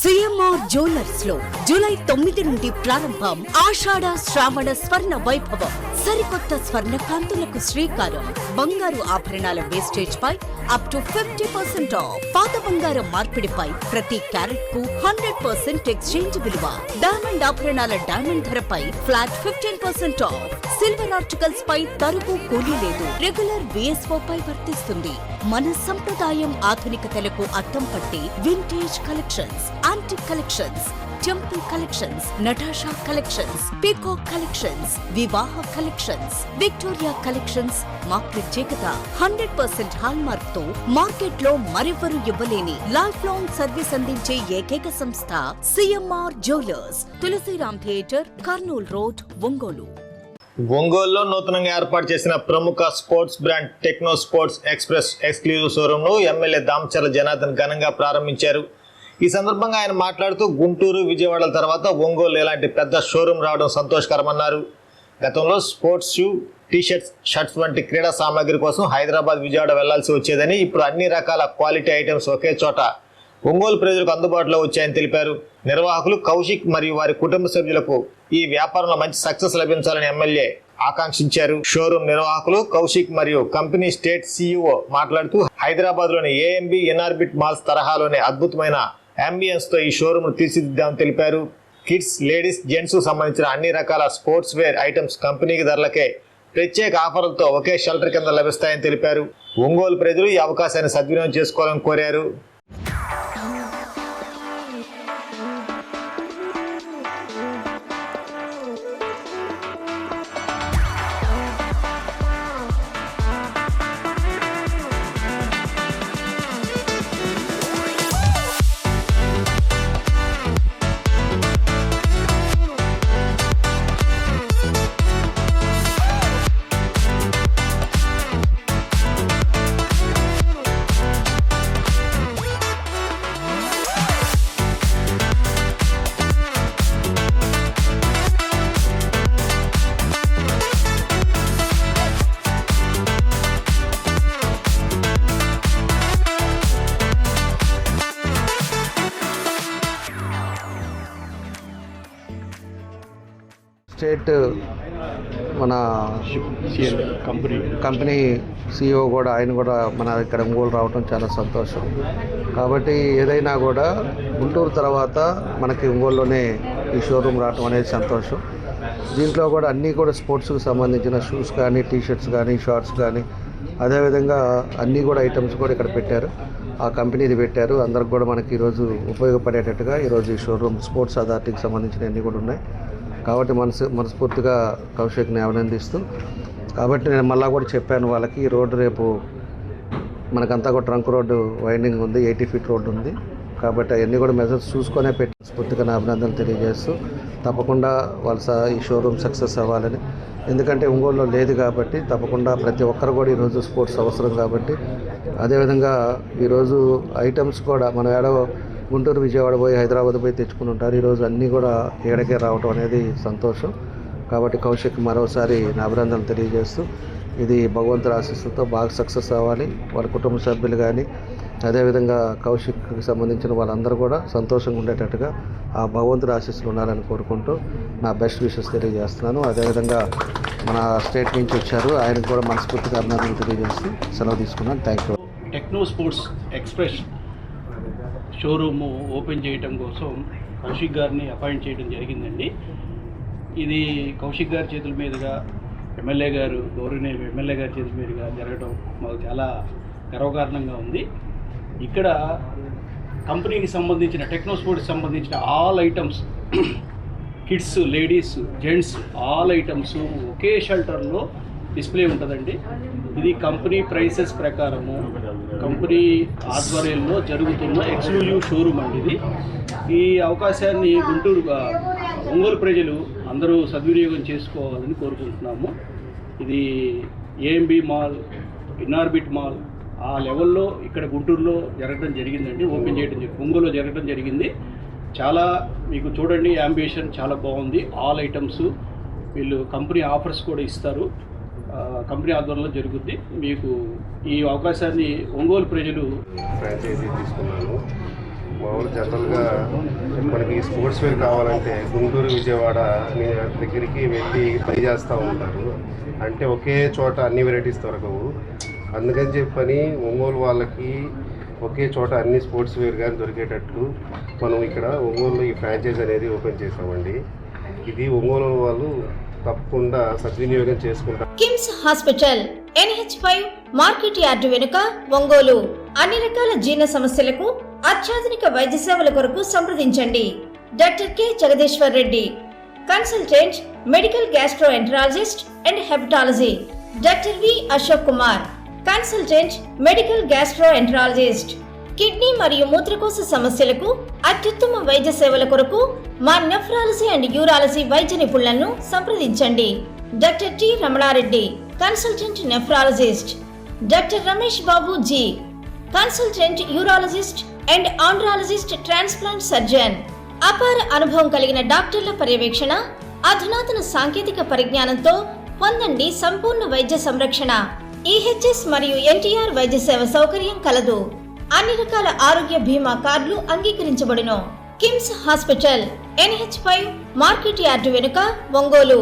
CMR jewellers లో July 9 నుండి ప్రారంభం ఆషాఢ శ్రావణ స్వర్ణ వైభవం. సరికొత్త స్వర్ణ కాంతులకు శ్రీకారం. బంగారు ఆభరణాల వేస్టేజ్ పై అప్ టు 50% ఆఫ్. పాత బంగారం మార్పిడిపై ప్రతి క్యారెట్ కు 100% ఎక్స్చేంజ్ విలువ. డైమండ్ ఆభరణాల డైమండ్ ధరపై ఫ్లాట్ 15% ఆఫ్. సిల్వర్ ఆర్టికల్స్ పై తరుగు కూలీ లేదు. రెగ్యులర్ బిఎస్ఓ పై వర్తిస్తుంది. మన సంప్రదాయం ఆధునికతలకు అద్దం పట్టి vintage collections, antique collections, temple collections, Natasha collections, peacock collections, వివాహ కలెక్షన్స్, విక్టోరియా కలెక్షన్స్ మా ప్రత్యేకత. 100% హాల్ మార్క్ తో మార్కెట్ లో మరెవరూ ఇవ్వలేని లైఫ్ లాంగ్ సర్వీస్ అందించే ఏకైక సంస్థ CMR jewellers. Tulasiram theatre, Kurnool road, Ongole. ఒంగోలులో నూతనంగా ఏర్పాటు చేసిన ప్రముఖ sports brand Techno sports express exclusive షోరూంను ఎమ్మెల్యే దామచర్ల జనార్దన్ ఘనంగా ప్రారంభించారు. ఈ సందర్భంగా ఆయన మాట్లాడుతూ గుంటూరు, విజయవాడల తర్వాత ఒంగోలు ఇలాంటి పెద్ద షోరూం రావడం సంతోషకరమన్నారు. గతంలో స్పోర్ట్స్ షూ, టీషర్ట్స్, షర్ట్స్ వంటి క్రీడా సామాగ్రి కోసం హైదరాబాద్, విజయవాడ వెళ్లాల్సి వచ్చేదని ఇప్పుడు అన్ని రకాల క్వాలిటీ ఐటమ్స్ ఒకే చోట ఒంగోలు ప్రజలకు అందుబాటులో వచ్చాయని తెలిపారు. నిర్వాహకులు కౌశిక్ మరియు వారి కుటుంబ సభ్యులకు ఈ వ్యాపారంలో మంచి సక్సెస్ లభించాలని ఎమ్మెల్యే ఆకాంక్షించారు. షోరూం నిర్వాహకులు కౌశిక్ మరియు కంపెనీ స్టేట్ సిఇఓ మాట్లాడుతూ హైదరాబాద్ లోని ఏఎంబి ఇన్ఆర్బిట్ మాల్స్ తరహాలోనే అద్భుతమైన అంబియన్స్ తో ఈ షోరూమ్ తీర్చిదిద్దామని తెలిపారు. కిడ్స్, లేడీస్, జెంట్స్ సంబంధించిన అన్ని రకాల స్పోర్ట్స్ వేర్ ఐటమ్స్ కంపెనీకి ధరలకే ప్రత్యేక ఆఫర్లతో ఒకే షెల్టర్ కింద లభిస్తాయని తెలిపారు. ఒంగోలు ప్రజలు ఈ అవకాశాన్ని సద్వినియోగం చేసుకోవాలని కోరారు. స్టేట్ మన కంపెనీ సిఇఓ కూడా ఆయన కూడా మన ఇక్కడ ఒంగోలు రావడం చాలా సంతోషం. కాబట్టి ఏదైనా కూడా గుంటూరు తర్వాత మనకి ఒంగోలులోనే ఈ షోరూమ్ రావడం అనేది సంతోషం. దీంట్లో కూడా అన్నీ కూడా స్పోర్ట్స్కి సంబంధించిన షూస్ కానీ, టీషర్ట్స్ కానీ, షార్ట్స్ కానీ, అదేవిధంగా అన్నీ కూడా ఐటమ్స్ కూడా ఇక్కడ పెట్టారు. ఆ కంపెనీది పెట్టారు. అందరికి కూడా మనకి ఈరోజు ఉపయోగపడేటట్టుగా ఈరోజు ఈ షోరూమ్ స్పోర్ట్స్ అథారిటీకి సంబంధించిన అన్నీ కూడా ఉన్నాయి. కాబట్టి మనస్ఫూర్తిగా కౌశిక్ని అభినందిస్తూ, కాబట్టి నేను మళ్ళా కూడా చెప్పాను వాళ్ళకి, ఈ రోడ్డు రేపు మనకంతా కూడా ట్రంక్ రోడ్డు వైండింగ్ ఉంది, 80 ఫీట్ రోడ్డు ఉంది. కాబట్టి అవన్నీ కూడా మెజర్స్ చూసుకొనే పెట్టి స్ఫూర్తిగా నా అభినందనలు తెలియజేస్తూ, తప్పకుండా వాళ్ళ ఈ షోరూమ్ సక్సెస్ అవ్వాలని, ఎందుకంటే ఒంగోలులో లేదు కాబట్టి తప్పకుండా ప్రతి ఒక్కరు కూడా ఈరోజు స్పోర్ట్స్ అవసరం కాబట్టి, అదేవిధంగా ఈరోజు ఐటమ్స్ కూడా మనం ఏడో గుంటూరు, విజయవాడ పోయి హైదరాబాద్ పోయి తెచ్చుకుని ఉంటారు. ఈరోజు అన్నీ కూడా ఏడకే రావడం అనేది సంతోషం. కాబట్టి కౌశిక్ మరోసారి నా అభినందనలు తెలియజేస్తూ, ఇది భగవంతుడి ఆశీస్సులతో బాగా సక్సెస్ అవ్వాలి. వాళ్ళ కుటుంబ సభ్యులు కానీ, అదేవిధంగా కౌశిక్కి సంబంధించిన వాళ్ళందరూ కూడా సంతోషంగా ఉండేటట్టుగా ఆ భగవంతుడి ఆశీస్సులు ఉండాలని కోరుకుంటూ నా బెస్ట్ విషెస్ తెలియజేస్తున్నాను. అదేవిధంగా మన స్టేట్ నుంచి వచ్చారు, ఆయనకు కూడా మనస్ఫూర్తిగా అభినందనలు తెలియజేస్తూ సెలవు తీసుకున్నాను. Thank you. Techno sports express showroom open చేయడం కోసం కౌశిక్ గారిని అపాయింట్ చేయడం జరిగిందండి. ఇది కౌశిక్ గారి చేతుల మీదుగా ఎమ్మెల్యే గారు, గౌరవనీయులు ఎమ్మెల్యే గారి చేతుల మీదుగా జరగడం మాకు చాలా గర్వకారణంగా ఉంది. ఇక్కడ కంపెనీకి సంబంధించిన టెక్నో స్పోర్ట్స్కి సంబంధించిన all items, kids, ladies, gents all items ఒకే షెల్టర్లో డిస్ప్లే ఉంటుందండి. ఇది కంపెనీ ప్రైసెస్ ప్రకారము కంపెనీ ఆధ్వర్యంలో జరుగుతున్న ఎక్స్క్లూజివ్ షోరూమ్ అండి ఇది. ఈ అవకాశాన్ని గుంటూరు, ఒంగోలు ప్రజలు అందరూ సద్వినియోగం చేసుకోవాలని కోరుకుంటున్నాము. ఇది ఏఎంబి మాల్, ఇన్ఆర్బిట్ మాల్ ఆ లెవెల్లో ఇక్కడ గుంటూరులో జరగడం జరిగిందండి. ఓపెన్ చేయడం జరిగింది, ఒంగోలులో జరగడం జరిగింది. చాలా మీకు చూడండి, యాంబిషన్ చాలా బాగుంది. ఆల్ ఐటమ్స్ వీళ్ళు కంపెనీ ఆఫర్స్ కూడా ఇస్తారు. కంపెనీ ఆధ్వర్యంలో జరుగుద్ది. మీకు ఈ అవకాశాన్ని ఒంగోలు ప్రజలు ఫ్రాంచైజీ తీసుకున్నాను. మామూలు జనరల్గా మనకి స్పోర్ట్స్ వేర్ కావాలంటే గుంటూరు విజయవాడ అనే దగ్గరికి వెళ్ళి ట్రై చేస్తూ ఉంటారు. అంటే ఒకే చోట అన్ని వెరైటీస్ దొరకవు. అందుకని చెప్పని ఒంగోలు వాళ్ళకి ఒకే చోట అన్ని స్పోర్ట్స్ వేర్ కానీ దొరికేటట్లు మనం ఇక్కడ ఒంగోలులో ఈ ఫ్రాంచైజ్ అనేది ఓపెన్ చేసామండి. ఇది ఒంగోలు వాళ్ళు తప్పకుండా సద్వినియోగం చేసుకుంటారు. KIMS hospital NH5 market yard వెనుక ఒంగోలు. అన్ని రకాల జీర్ణ సమస్యలకు అత్యాధునిక వైద్య సేవల కొరకు సంప్రదించండి. Doctor K Jagadishwar Reddy, consultant medical gastroenterologist and hepatology. Doctor V Ashok Kumar, consultant medical gastroenterologist. Kidney మరియు మూత్రకోశ సమస్యలకు అత్యుత్తమ వైద్య సేవల కొరకు మా నెఫ్రాలజీ అండ్ యూరాలజీ వైద్య నిపుణులను సంప్రదించండి. Doctor T Ramanareddy, consultant nephrologist. Doctor Ramesh Babu ji, consultant urologist and andrologist, transplant surgeon. అపార అనుభవం కలిగిన డాక్టర్ల పర్యవేక్షణ, అధునాతన సాంకేతిక పరిజ్ఞానంతో పొందండి సంపూర్ణ వైద్య సంరక్షణ. EHS మరియు NTR వైద్య సేవ సౌకర్యం కలదు. అన్ని రకాల ఆరోగ్య బీమా కార్డులు అంగీకరించబడును. KIMS hospital NH5 market yard వెనుక ఒంగోలు.